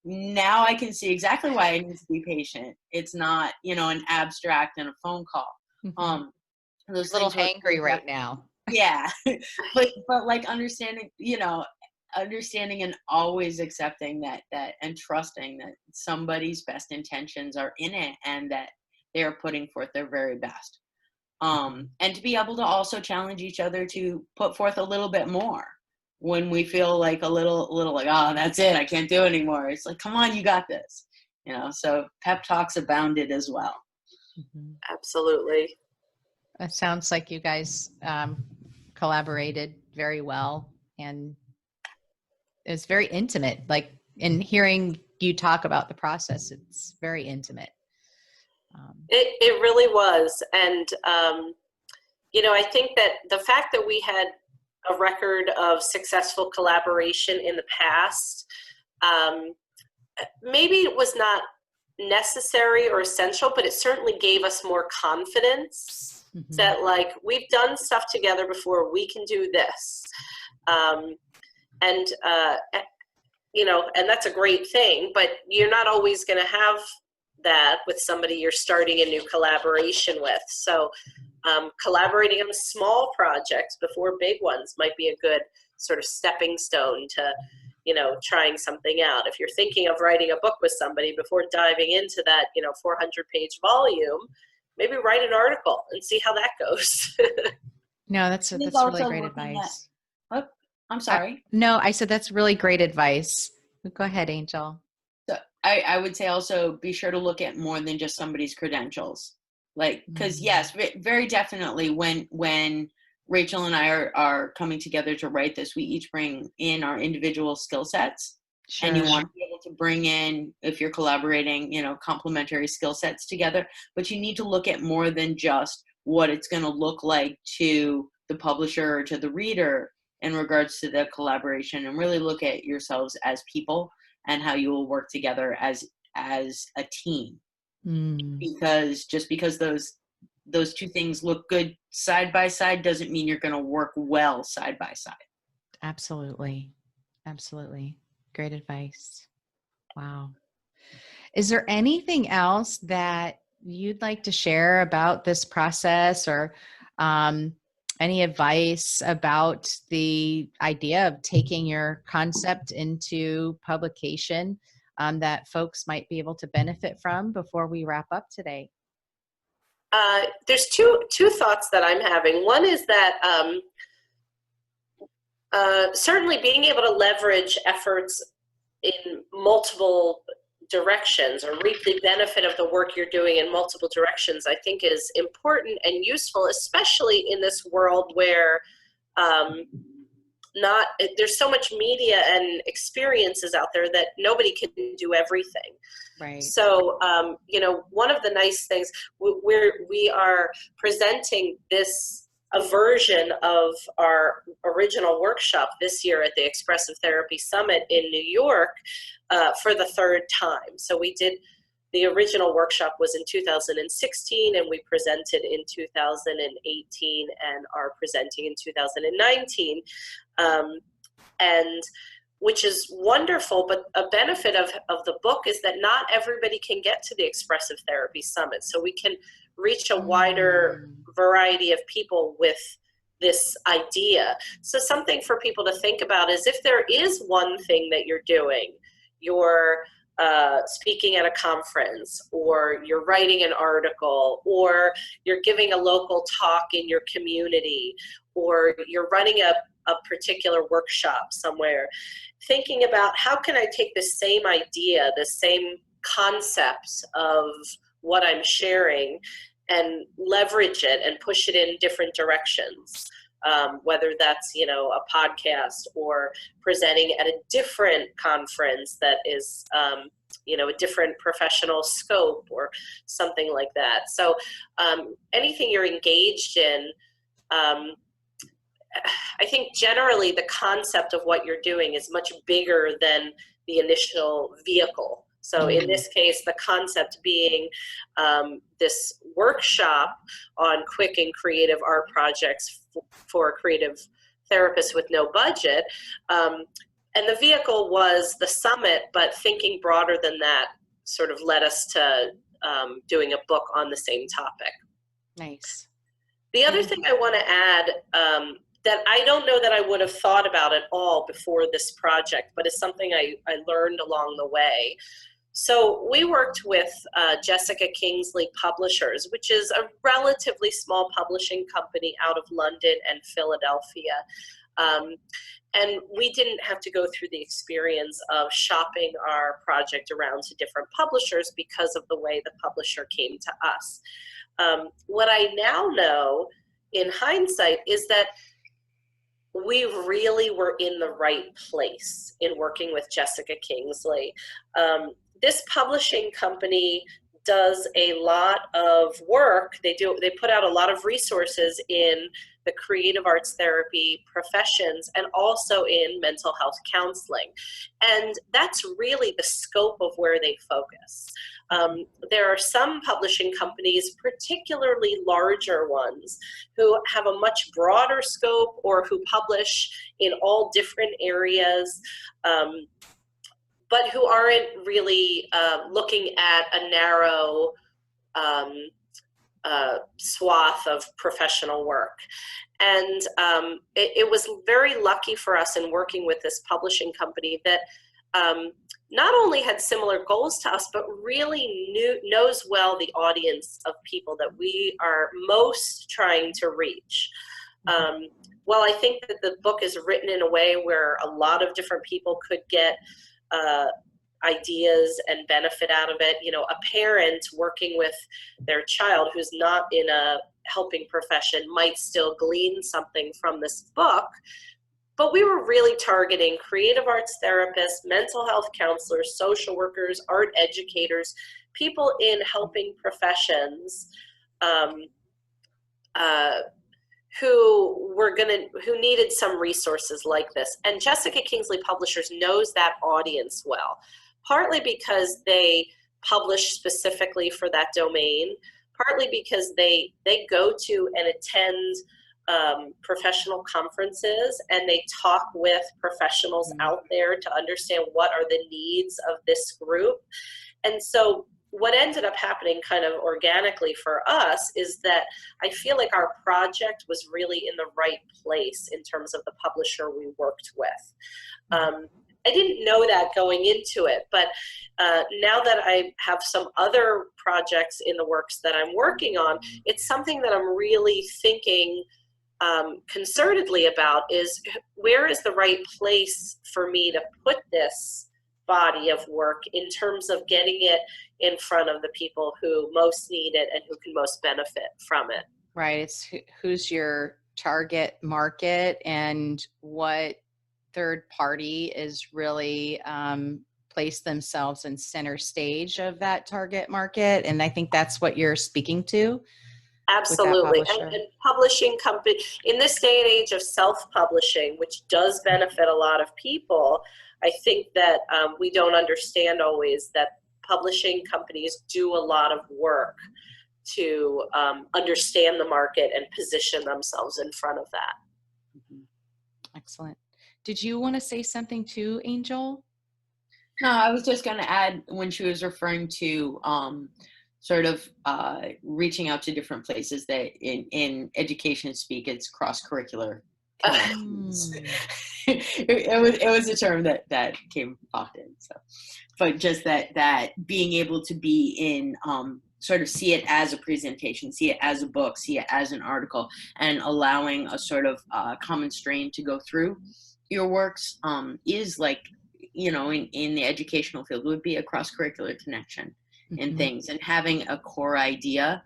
Now I can see exactly why I need to be patient. It's not, an abstract and a phone call. Mm-hmm. Those a little hangry right now. Yeah. but understanding and always accepting that and trusting that somebody's best intentions are in it, and that they are putting forth their very best. And to be able to also challenge each other to put forth a little bit more when we feel like a little like, oh, that's it, I can't do it anymore. It's like, come on, you got this. So pep talks abounded as well. Mm-hmm. Absolutely. It sounds like you guys collaborated very well, and it's very intimate. Like, in hearing you talk about the process, it's very intimate. It really was. And, I think that the fact that we had a record of successful collaboration in the past, maybe it was not necessary or essential, but it certainly gave us more confidence. Mm-hmm. That we've done stuff together before, we can do this. And that's a great thing, but you're not always going to have that with somebody you're starting a new collaboration with. So collaborating on small projects before big ones might be a good sort of stepping stone to, trying something out. If you're thinking of writing a book with somebody, before diving into that, 400-page volume, maybe write an article and see how that goes. No, that's really great advice. I'm sorry. No, I said that's really great advice. Go ahead, Angel. So I would say also be sure to look at more than just somebody's credentials. Because yes, very definitely when Rachel and I are coming together to write this, we each bring in our individual skill sets. Sure. And you want to be able to bring in, if you're collaborating, complementary skill sets together. But you need to look at more than just what it's going to look like to the publisher or to the reader in regards to the collaboration, and really look at yourselves as people and how you will work together as a team. Because just because those two things look good side by side doesn't mean you're going to work well side by side. Absolutely. Great advice. Wow. Is there anything else that you'd like to share about this process, or Any advice about the idea of taking your concept into publication that folks might be able to benefit from before we wrap up today? There's two thoughts that I'm having. One is that certainly being able to leverage efforts in multiple directions or reap the benefit of the work you're doing in multiple directions, I think is important and useful, especially in this world where there's so much media and experiences out there that nobody can do everything. Right. So, one of the nice things, we are presenting a version of our original workshop this year at the Expressive Therapy Summit in New York for the third time. So the original workshop was in 2016 and we presented in 2018 and are presenting in 2019. And which is wonderful, but a benefit of the book is that not everybody can get to the Expressive Therapy Summit. So we can reach a wider variety of people with this idea. So something for people to think about is if there is one thing that you're doing, you're speaking at a conference, or you're writing an article, or you're giving a local talk in your community, or you're running a particular workshop somewhere, thinking about how can I take the same idea, the same concepts of what I'm sharing and leverage it and push it in different directions, whether that's, a podcast or presenting at a different conference that is, a different professional scope or something like that. So anything you're engaged in, I think generally the concept of what you're doing is much bigger than the initial vehicle. So in this case, the concept being this workshop on quick and creative art projects for creative therapists with no budget. And the vehicle was the summit, but thinking broader than that sort of led us to doing a book on the same topic. Nice. The other thing I want to add that I don't know that I would have thought about at all before this project, but it's something I learned along the way. So we worked with Jessica Kingsley Publishers, which is a relatively small publishing company out of London and Philadelphia. And we didn't have to go through the experience of shopping our project around to different publishers because of the way the publisher came to us. What I now know in hindsight is that we really were in the right place in working with Jessica Kingsley. This publishing company does a lot of work. They put out a lot of resources in the creative arts therapy professions and also in mental health counseling. And that's really the scope of where they focus. There are some publishing companies, particularly larger ones, who have a much broader scope or who publish in all different areas, but who aren't really looking at a narrow swath of professional work. And it was very lucky for us in working with this publishing company that not only had similar goals to us, but really knows well the audience of people that we are most trying to reach. Well, I think that the book is written in a way where a lot of different people could get ideas and benefit out of it. A parent working with their child who's not in a helping profession might still glean something from this book. But we were really targeting creative arts therapists, mental health counselors, social workers, art educators, people in helping professions who needed some resources like this. And Jessica Kingsley Publishers knows that audience well, partly because they publish specifically for that domain, partly because they go to and attend professional conferences and they talk with professionals out there to understand what are the needs of this group. And so what ended up happening kind of organically for us is that I feel like our project was really in the right place in terms of the publisher we worked with. I didn't know that going into it, but now that I have some other projects in the works that I'm working on, it's something that I'm really thinking concertedly about, is where is the right place for me to put this body of work in terms of getting it in front of the people who most need it and who can most benefit from it. Right. It's who's your target market and what third party is really place themselves in center stage of that target market. And I think that's what you're speaking to. Absolutely. And publishing company in this day and age of self-publishing, which does benefit a lot of people, I think that we don't understand always that publishing companies do a lot of work to understand the market and position themselves in front of that. Excellent. Did you want to say something too, Angel? No, I was just going to add, when she was referring to sort of reaching out to different places, that in education speak, it's cross-curricular connections. It was a term that came often. So, but just that being able to be in sort of see it as a presentation, see it as a book, see it as an article, and allowing a sort of common strain to go through your works is like, you know, in the educational field would be a cross-curricular connection in things, and having a core idea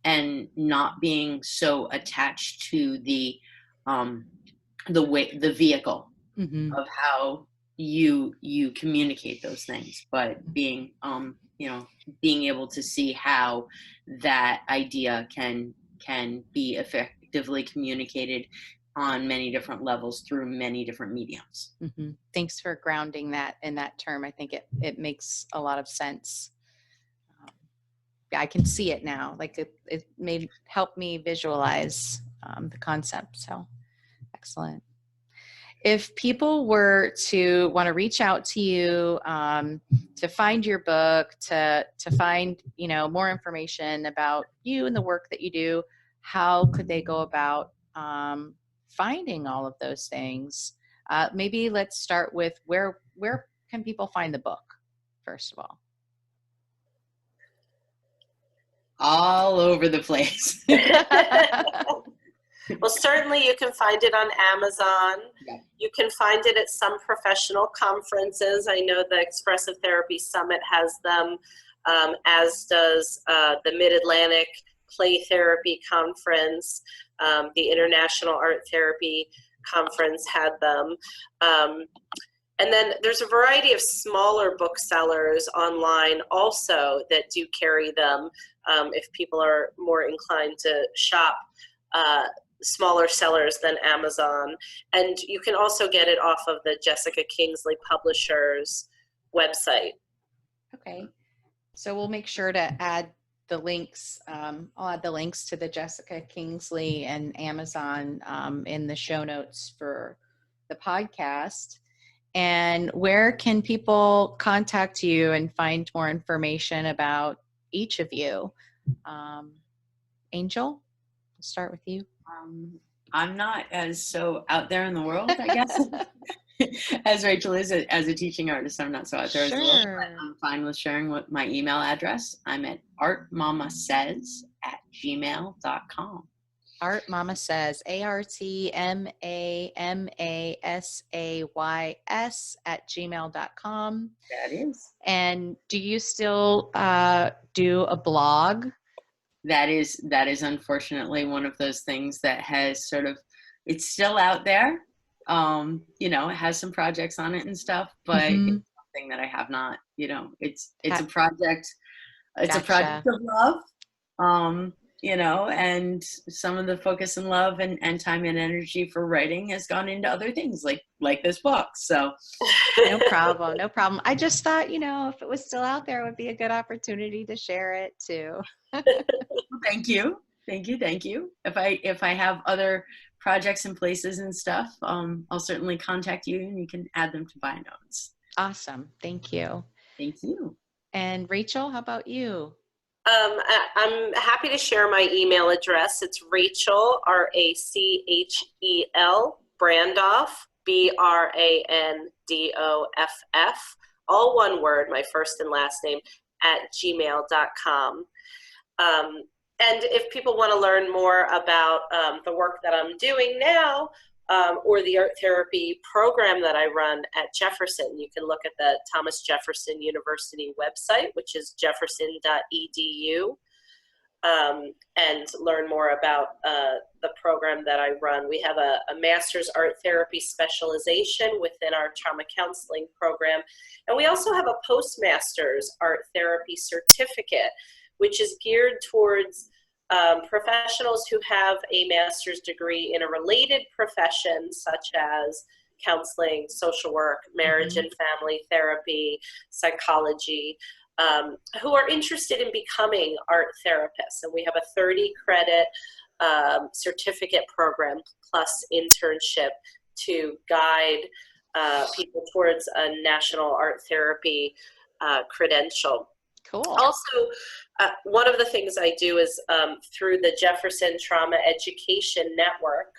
and not being so attached to the vehicle of how you communicate those things, but being you know, being able to see how that idea can be effectively communicated on many different levels through many different mediums. Thanks for grounding that in that term. I think it makes a lot of sense. I can see it now. Like it may help me visualize the concept. So excellent. If people were to want to reach out to you to find your book, to find, you know, more information about you and the work that you do, how could they go about finding all of those things? Maybe let's start with where can people find the book, first of all? All over the place. Well, certainly you can find it on Amazon. Yeah. You can find it at some professional conferences. I know the Expressive Therapy Summit has them, as does the Mid-Atlantic Play Therapy Conference. The International Art Therapy Conference had them. And then there's a variety of smaller booksellers online also that do carry them if people are more inclined to shop smaller sellers than Amazon. And you can also get it off of the Jessica Kingsley Publishers website. Okay. So we'll make sure to add the links. I'll add the links to the Jessica Kingsley and Amazon in the show notes for the podcast. And where can people contact you and find more information about each of you? Angel, we'll start with you. I'm not as so out there in the world, I guess, as Rachel is as a teaching artist. I'm not so out there as well, but I'm fine with sharing what my email address. I'm at artmamasays@gmail.com. Art Mama Says, ArtMamaSays@gmail.com. That is. And do you still do a blog? That is unfortunately one of those things that has sort of, it's still out there. You know, it has some projects on it and stuff, but it's something that I have not, you know, it's a project. It's a project of love. You know, and some of the focus and love and time and energy for writing has gone into other things like this book. So no problem. I just thought, you know, if it was still out there, it would be a good opportunity to share it too. Thank you. If I have other projects and places and stuff, I'll certainly contact you and you can add them to Buy Notes. Awesome. Thank you. Thank you. And Rachel, how about you? I'm happy to share my email address. It's Rachel, Rachel, Brandoff, Brandoff, all one word, my first and last name, @gmail.com. And if people want to learn more about the work that I'm doing now, or the art therapy program that I run at Jefferson, you can look at the Thomas Jefferson University website, which is jefferson.edu, and learn more about the program that I run. We have a master's art therapy specialization within our trauma counseling program. And we also have a postmaster's art therapy certificate, which is geared towards professionals who have a master's degree in a related profession, such as counseling, social work, marriage and family therapy, psychology, who are interested in becoming art therapists. And we have a 30-credit certificate program plus internship to guide people towards a national art therapy credential. Cool. Also, one of the things I do is through the Jefferson Trauma Education Network,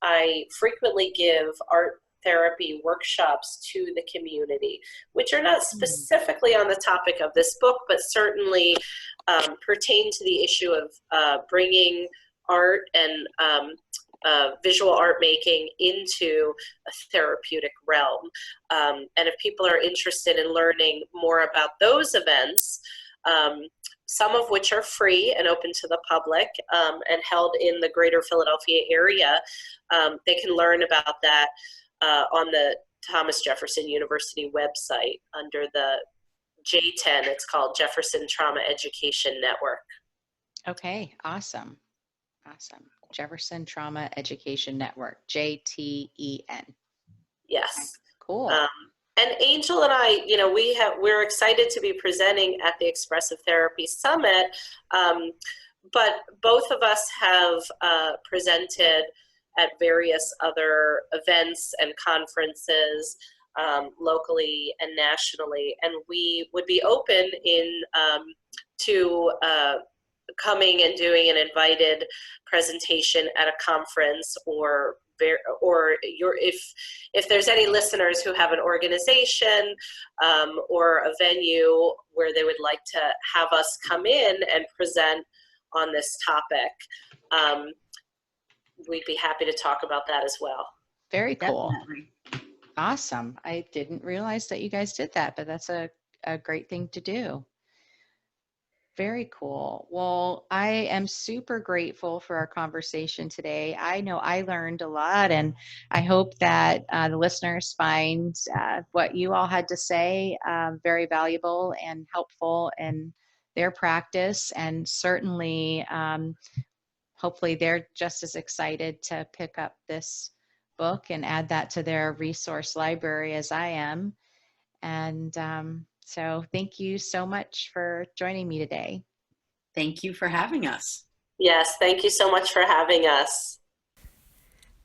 I frequently give art therapy workshops to the community, which are not specifically on the topic of this book, but certainly pertain to the issue of bringing art and visual art making into a therapeutic realm. And if people are interested in learning more about those events, some of which are free and open to the public and held in the greater Philadelphia area, they can learn about that on the Thomas Jefferson University website under the J10. It's called Jefferson Trauma Education Network. Okay, awesome. Awesome. Jefferson Trauma Education Network, JTEN. Yes. Cool. And Angel and I, we're excited to be presenting at the Expressive Therapy Summit, but both of us have presented at various other events and conferences locally and nationally, and we would be open to coming and doing an invited presentation at a conference, or if there's any listeners who have an organization or a venue where they would like to have us come in and present on this topic, we'd be happy to talk about that as well. Very cool. Definitely. Awesome. I didn't realize that you guys did that, but that's a great thing to do. Very cool. Well, I am super grateful for our conversation today. I know I learned a lot, and I hope that the listeners find what you all had to say very valuable and helpful in their practice. And certainly, hopefully, they're just as excited to pick up this book and add that to their resource library as I am. And so thank you so much for joining me today. Thank you for having us. Yes, thank you so much for having us.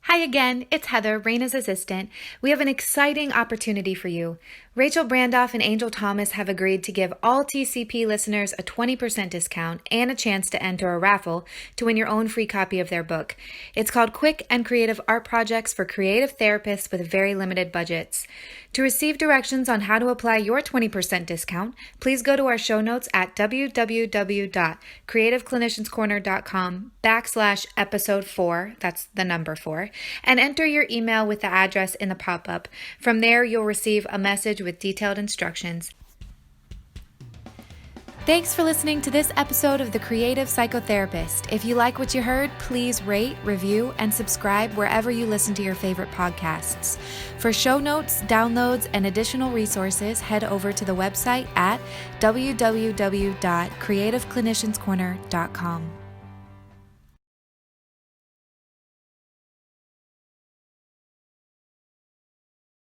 Hi again, it's Heather, Raina's assistant. We have an exciting opportunity for you. Rachel Brandoff and Angel Thomas have agreed to give all TCP listeners a 20% discount and a chance to enter a raffle to win your own free copy of their book. It's called Quick and Creative Art Projects for Creative Therapists with Very Limited Budgets. To receive directions on how to apply your 20% discount, please go to our show notes at www.creativeclinicianscorner.com/episode 4, that's the number 4, and enter your email with the address in the pop-up. From there, you'll receive a message with detailed instructions. Thanks for listening to this episode of The Creative Psychotherapist. If you like what you heard, please rate, review, and subscribe wherever you listen to your favorite podcasts. For show notes, downloads, and additional resources, head over to the website at www.creativeclinicianscorner.com.